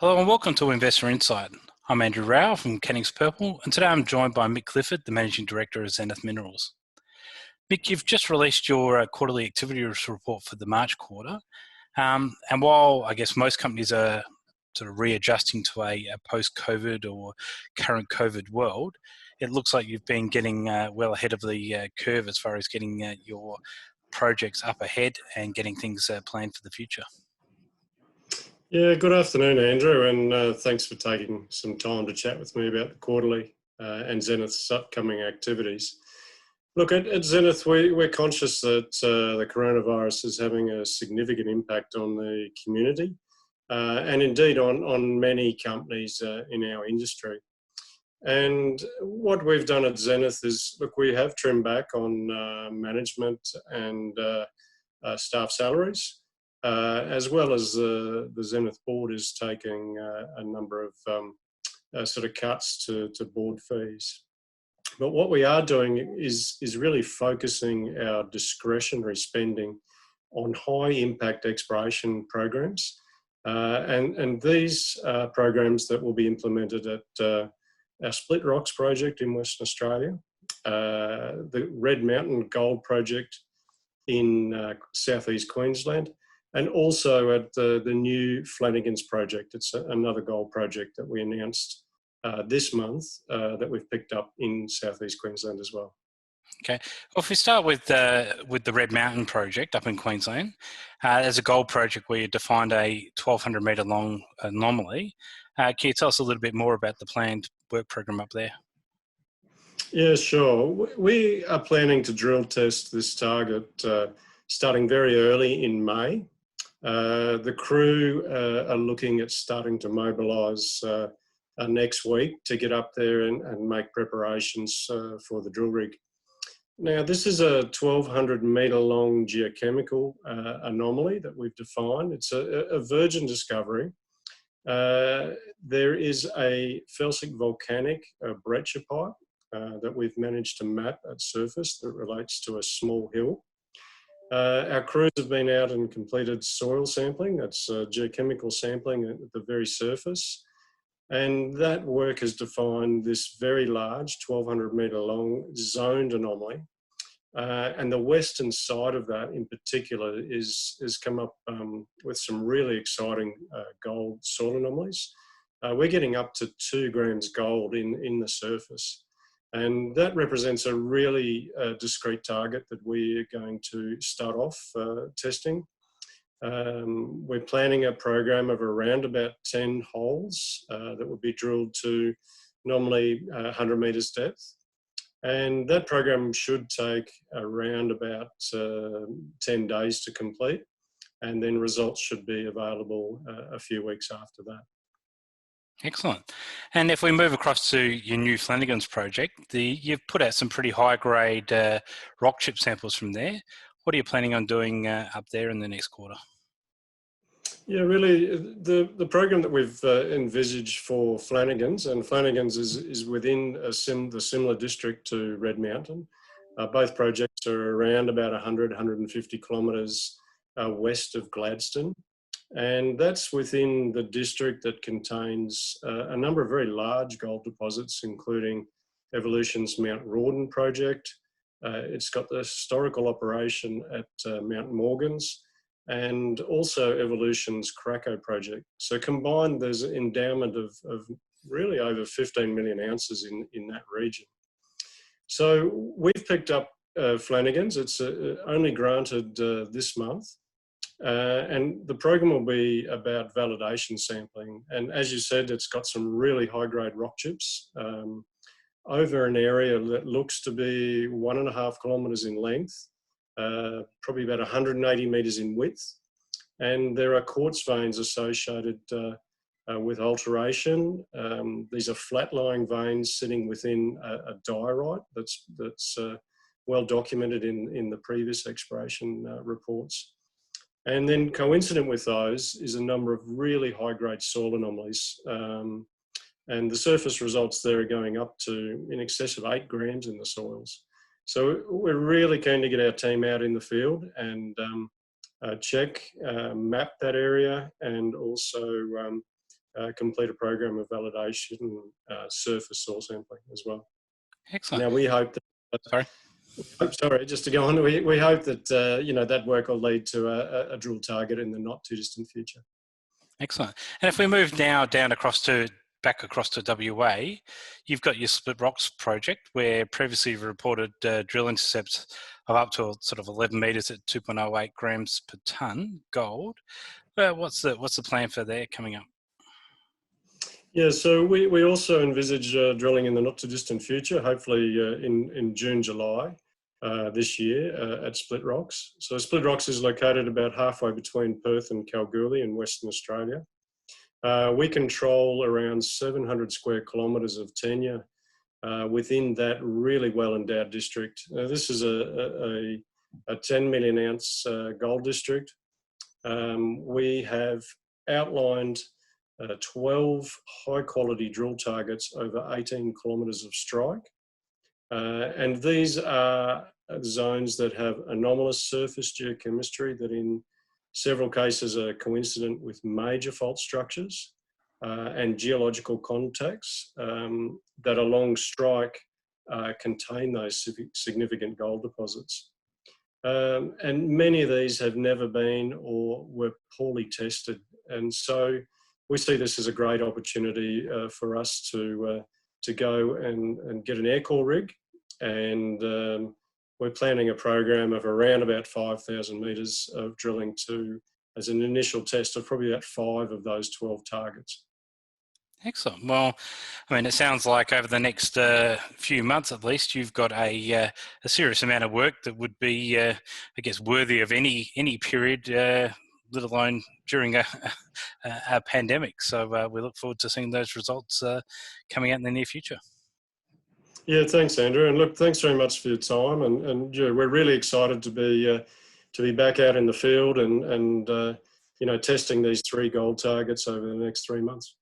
Hello and welcome to Investor Insight. I'm Andrew Rowell from Cannings Purple, and today I'm joined by Mick Clifford, the Managing Director of Zenith Minerals. Mick, you've just released your quarterly activity report for the March quarter, and while I guess most companies are sort of readjusting to a post-COVID or current COVID world, it looks like you've been getting well ahead of the curve as far as getting your projects up ahead and getting things planned for the future. Yeah, good afternoon, Andrew, and thanks for taking some time to chat with me about the quarterly and Zenith's upcoming activities. Look, at Zenith, we're conscious that the coronavirus is having a significant impact on the community and indeed on many companies in our industry. And what we've done at Zenith is, look, we have trimmed back on management and staff salaries. As well as the Zenith board is taking a number of sort of cuts to board fees. But what we are doing is really focusing our discretionary spending on high impact exploration programs. And these programs that will be implemented at our Split Rocks project in Western Australia, the Red Mountain Gold project in southeast Queensland, and also at the new Flanagans project. It's another gold project that we announced this month that we've picked up in southeast Queensland as well. Okay, well, if we start with the Red Mountain project up in Queensland, there's a gold project where you defined a 1,200 metre long anomaly. Can you tell us a little bit more about the planned work program up there? Yeah, sure. We are planning to drill test this target starting very early in May. The crew are looking at starting to mobilise next week to get up there and make preparations for the drill rig. Now, this is a 1,200 metre long geochemical anomaly that we've defined. It's a virgin discovery. There is a felsic volcanic breccia pipe that we've managed to map at surface that relates to a small hill. Our crews have been out and completed soil sampling, that's geochemical sampling at the very surface, and that work has defined this very large 1,200 metre long zoned anomaly, and the western side of that in particular has come up with some really exciting gold soil anomalies. We're getting up to 2 grams gold in the surface. And that represents a really discrete target that we're going to start off testing. We're planning a program of around about 10 holes that will be drilled to normally 100 metres depth. And that program should take around about 10 days to complete. And then results should be available a few weeks after that. Excellent. And if we move across to your new Flanagans project, you've put out some pretty high-grade rock chip samples from there. What are you planning on doing up there in the next quarter? Yeah, really, the program that we've envisaged for Flanagans, and Flanagans is within the similar district to Red Mountain. Both projects are around about 100, 150 kilometres west of Gladstone. And that's within the district that contains a number of very large gold deposits, including Evolution's Mount Rawdon project. It's got the historical operation at Mount Morgans, and also Evolution's Krakow project. So combined, there's an endowment of really over 15 million ounces in that region. So we've picked up Flanagans. It's only granted this month. And the program will be about validation sampling. And as you said, it's got some really high-grade rock chips over an area that looks to be 1.5 kilometres in length, probably about 180 metres in width. And there are quartz veins associated with alteration. These are flat-lying veins sitting within a diorite that's well documented in the previous exploration reports. And then coincident with those is a number of really high-grade soil anomalies. And the surface results there are going up to in excess of 8 grams in the soils. So we're really keen to get our team out in the field and check, map that area, and also complete a program of validation and surface soil sampling as well. Excellent. Now we hope that. Sorry, just to go on. We hope that that work will lead to a drill target in the not too distant future. Excellent. And if we move now back across to WA, you've got your Split Rocks project, where previously you've reported drill intercepts of up to sort of 11 metres at 2.08 grams per tonne gold. What's the plan for there coming up? Yeah, so we also envisage drilling in the not too distant future, hopefully in June, July this year at Split Rocks. So Split Rocks is located about halfway between Perth and Kalgoorlie in Western Australia. We control around 700 square kilometres of tenure within that really well-endowed district. This is a 10 million ounce gold district. We have outlined 12 high-quality drill targets over 18 kilometres of strike. And these are zones that have anomalous surface geochemistry that in several cases are coincident with major fault structures and geological contacts that along strike contain those significant gold deposits. And many of these have never been or were poorly tested. And so we see this as a great opportunity for us to go and get an air core rig, and we're planning a program of around about 5,000 metres of drilling as an initial test of probably about 5 of those 12 targets. Excellent. Well, I mean, it sounds like over the next few months at least, you've got a serious amount of work that would be, I guess, worthy of any period, let alone during a pandemic. So we look forward to seeing those results coming out in the near future. Yeah, thanks, Andrew. And look, thanks very much for your time. And yeah, we're really excited to be back out in the field and testing these 3 gold targets over the next 3 months.